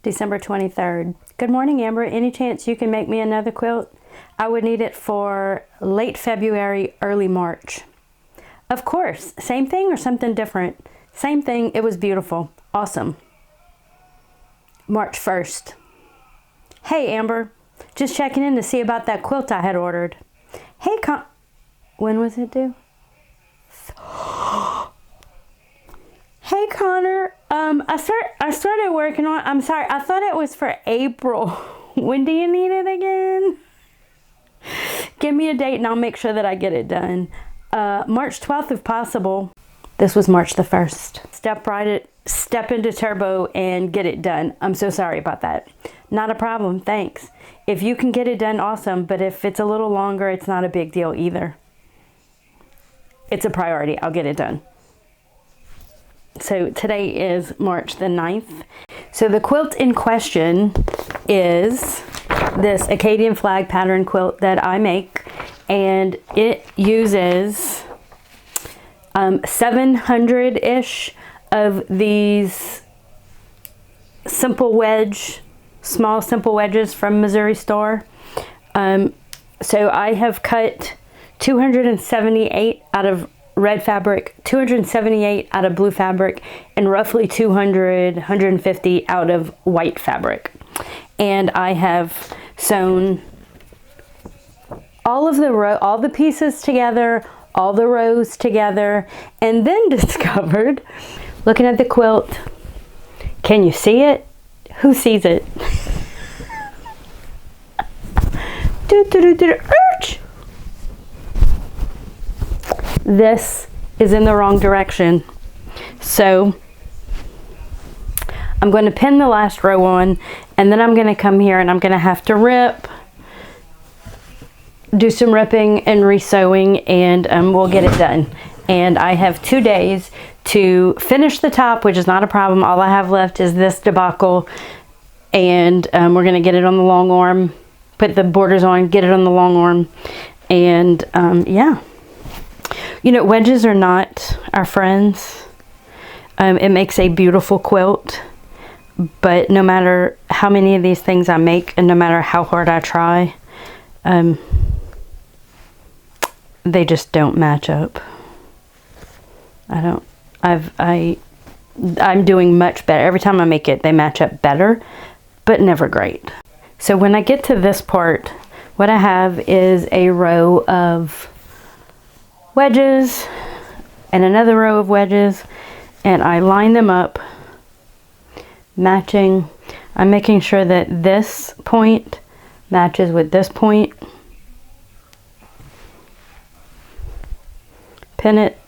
December 23rd. Good morning, Amber. Any chance you can make me another quilt? I would need it for late February, early March. Of course. Same thing or something different? Same thing. It was beautiful. Awesome. March 1st. Hey, Amber. Just checking in to see about that quilt I had ordered. Hey, when was it due? Hey, Connor. I started working on. I'm sorry. I thought it was for April. When do you need it again? Give me a date and I'll make sure that I get it done. March 12th if possible. This was March the 1st. Step into turbo and get it done. I'm so sorry about that. Not a problem. Thanks. If you can get it done, awesome. But if it's a little longer, it's not a big deal either. It's a priority. I'll get it done. So today is March the 9th. So the quilt in question is this Acadian flag pattern quilt that I make, and it uses 700-ish of these small simple wedges from Missouri store. So I have cut 278 out of red fabric, 278 out of blue fabric, and roughly 150 out of white fabric. And I have sewn all the pieces together, all the rows together, and then discovered, looking at the quilt, can you see it? Who sees it? Arch! This is in the wrong direction. So I'm going to pin the last row on, and then I'm going to come here and I'm going to have to do some ripping and resewing, and we'll get it done. And I have 2 days to finish the top, which is not a problem. All I have left is this debacle, and we're going to get it on the long arm, put the borders on, get it on the long arm, and yeah. You know, wedges are not our friends. It makes a beautiful quilt, but no matter how many of these things I make and no matter how hard I try, they just don't match up. I'm doing much better. Every time I make it, they match up better, but never great. So when I get to this part, what I have is a row of wedges and another row of wedges, and I line them up matching. I'm making sure that this point matches with this point. Pin it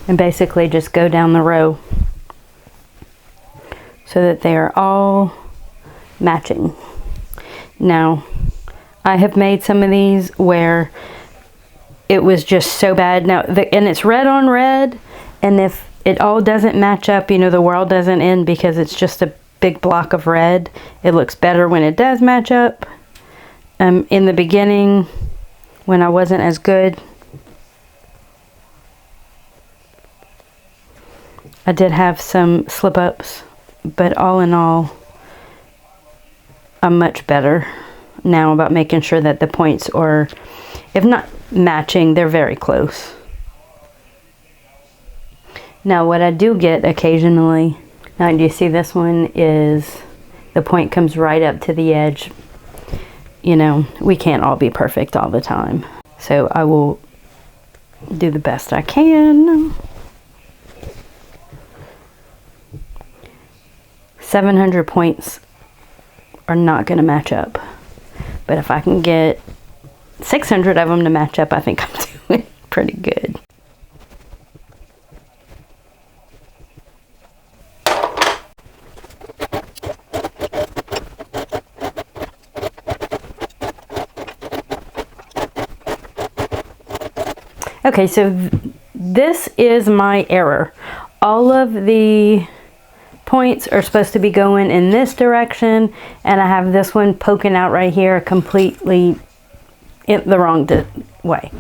and basically just go down the row so that they are all matching. Now, I have made some of these where it was just so bad. Now, and it's red on red, and if it all doesn't match up, you know, the world doesn't end because it's just a big block of red. It looks better when it does match up. In the beginning, when I wasn't as good, I did have some slip-ups, but all in all, I'm much better now about making sure that the points are, if not matching, they're very close. Now what I do get occasionally, now do you see this one is, the point comes right up to the edge. You know, we can't all be perfect all the time. So I will do the best I can. 700 points are not going to match up. But if I can get 600 of them to match up, I think I'm doing pretty good. Okay, so this is my error. All of the points are supposed to be going in this direction, and I have this one poking out right here completely in the wrong way.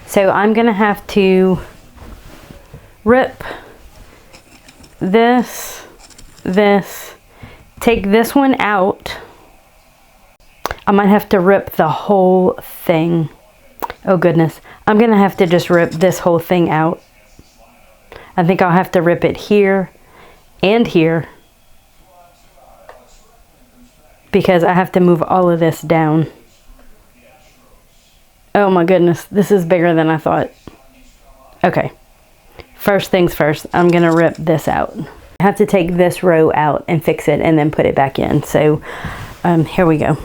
So I'm gonna have to rip this, take this one out. I might have to rip the whole thing. Oh goodness. I'm gonna have to just rip this whole thing out. I think I'll have to rip it here and here, because I have to move all of this down. Oh my goodness, this is bigger than I thought. Okay, first things first, I'm gonna rip this out. I have to take this row out and fix it and then put it back in. So here we go.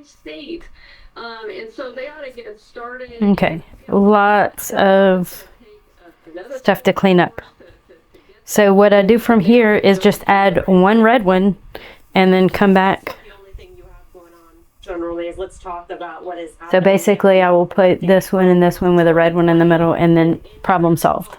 State, and so they ought to get started. Okay, lots of stuff to clean up. So what I do from here is just add one red one and then come back. The only thing you have going on generally is let's talk about what is happening. So basically I will put this one and this one with a red one in the middle, and then problem solved.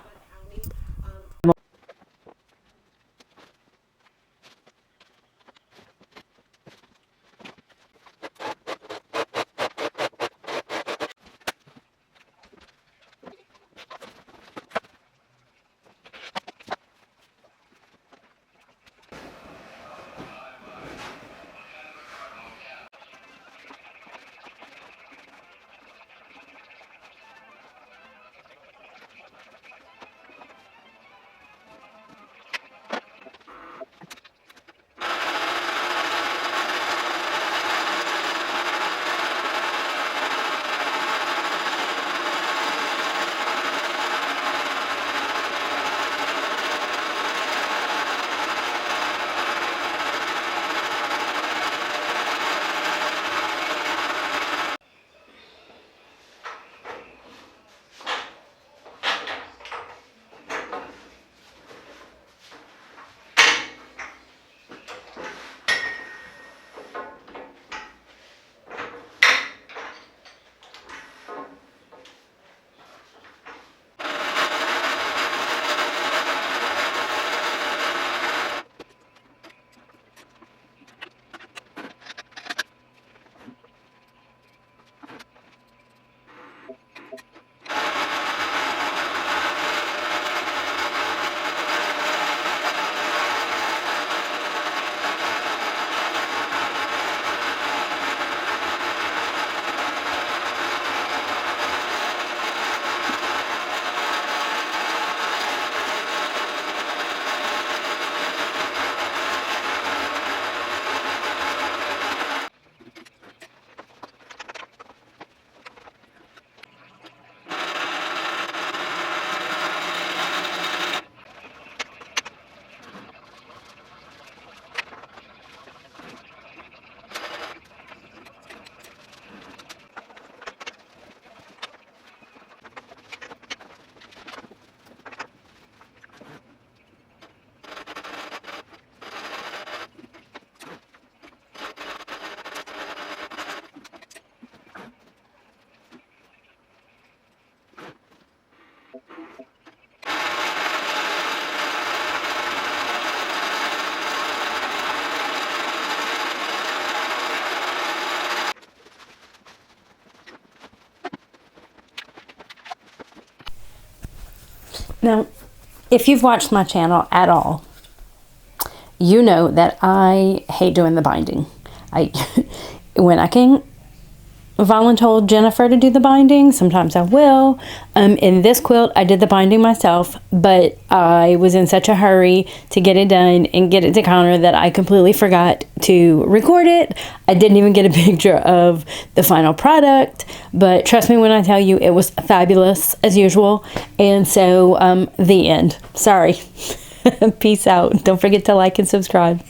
Now, if you've watched my channel at all, you know that I hate doing the binding. When I can volunteer Jennifer to do the binding, sometimes I will. In this quilt, I did the binding myself, but I was in such a hurry to get it done and get it to counter that I completely forgot to record it. I didn't even get a picture of the final product, but trust me when I tell you it was fabulous as usual. And so, the end. Sorry. Peace out. Don't forget to like and subscribe.